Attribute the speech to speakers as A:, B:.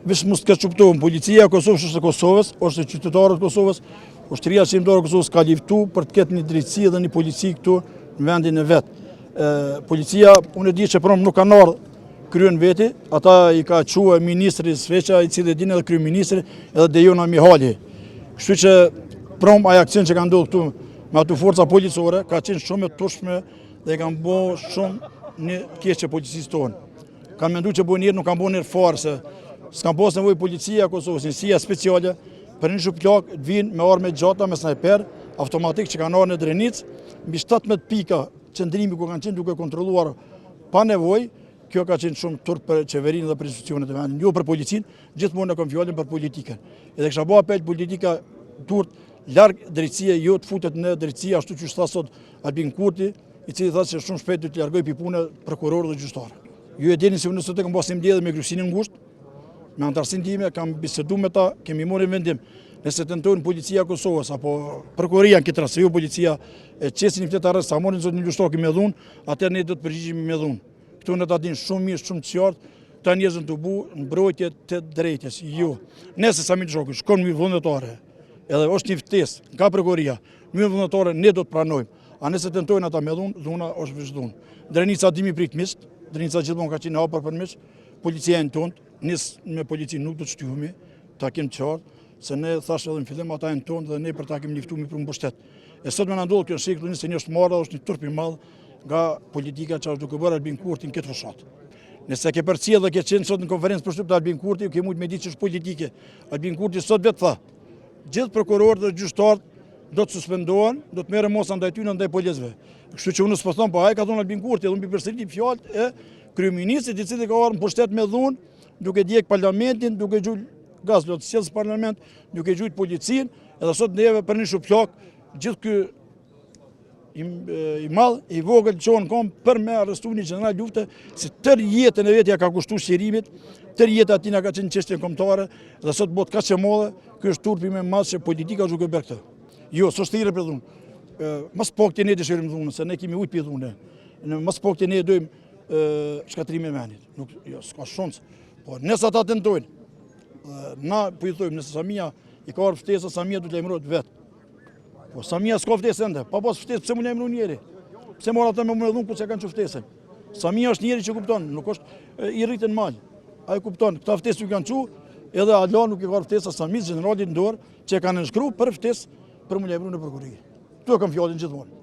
A: Vesh mos ka çuptohen, policia e Kosovës është e Kosovës, është e qytetarët e Kosovës, ushtria qendrore e Kosovës ka luftuar për të ketë një drejtësi dhe një polici këtu në vendin e vet. Policia, unë e di që prom nuk kanë ardhur kryen veti, ata i ka thue ministri Sveqa, i cili dinë edhe kryeministri, edhe Dejona Mihali. Kështu që prom ai aksion që ka ndodhur këtu me ato forca policore ka qenë shumë e turshme dhe kanë bërë shumë një keqe policisë tonë. Kanë menduar që bën nuk kanë bën fare se s'kan pas nevojë policia e Kosovës, njësia speciale, për një shuplak të vinë me armë gjata, me snajper, automatik që kanë ardhur në Drenicë, mbi 17 pika qëndrimi ku kanë qenë duke kontrolluar pa nevojë. Kjo ka qenë shumë turp për qeverinë dhe për institucionet e vendit, jo për policinë, gjithmonë ne kam fjalën për politikën. Edhe kisha bë apel politika turp larg drejtësia, jo të futet në drejtësi ashtu siç tha sot Albin Kurti, i cili thotë se shumë shpejt do të largoj pi punë prokuror dhe gjyqtar. Ju e dini se unë sot e kam pasur mbledhje me kryesinë ngushtë, me antarësinë time, kam biseduar me ta, kemi marrë vendim. Nëse tentojnë policia e Kosovës apo prokuroria në këtë rast, jo policia e çesin këtë arrest, sa morën zotin gjyqtar me dhun, atëherë ne do të përgjigjemi me dhun. Këtu në ta dinë shumë mirë, shumë të qartë, këta njerëzën të bu në mbrojtje të drejtës, jo. Nëse Samir Zhoku shkon në vullnetare, edhe është një ftesë nga prokuroria, në vullnetare ne do të pranojmë. A nëse tentojnë ata me dhunë, dhuna është veç dhunë. Drenica dimi prit misht, Drenica gjithmonë ka qenë hapur për misht, policia e tonë, me policinë nuk do të shtyhemi, ta kemë qartë, se ne thash edhe në fillim ata e tonë dhe ne për ta kemi luftuar për mbështet. E sot më na ndodh kjo shikë, se një është marrë, është një turp i madh nga politika që është duke bërë Albin Kurti në këtë fushat. Nëse ke përcjell dhe ke qenë sot në konferencë për shtyp të Albin Kurti, ke mund me ditë që është politike. Albin Kurti sot vetë tha, gjithë prokurorët dhe gjyqtarët do të suspendohen, do të merren mosa ndaj tyre ndaj policëve. Kështu që unë s'po them, po ai ka thonë Albin Kurti, edhe mbi përsëritje fjalët e kryeministit, i cili ka ardhur në pushtet me dhunë, duke djeg parlamentin, duke gjujt gaz do të sjellës parlament, duke gjujt policinë, edhe sot neve për një shuplak, gjithë ky i madh, i vogël qonë kom për me arrestu një general lufte, se tër jetën e vetja ka kushtu shqirimit, tër jetën atina ka qenë çështje kombëtare, dhe sot bot ka që modhe, ky është turpi më i madh që politika duke bërë këtë. Jo, s'është thirrje për dhunë. Mos po këtë ne dëshirojmë dhunë, se ne kemi ujë për dhunë. Mos po këtë ne dojmë shkatrimin e vendit. Nuk, jo, s'ka shans. Po nëse ata tentojnë, na po i thojmë, nëse Samia i ka ardhur ftesa, Samia do të lajmërohet vetë. Po Samia s'ka ftesë ende, pa pas ftesë pse më lajmëron njëri? Pse mora ata me më dhun ku se kanë ftesën? Samia është njëri që kupton, nuk është i rritën mal. Ai kupton, këta ftesë u kanë çu, edhe Allah nuk i ka ftesa Samis generalit në dorë që kanë shkruar për ftesë për më lajmëruar në prokurori. Tu e kam fjalën gjithmonë.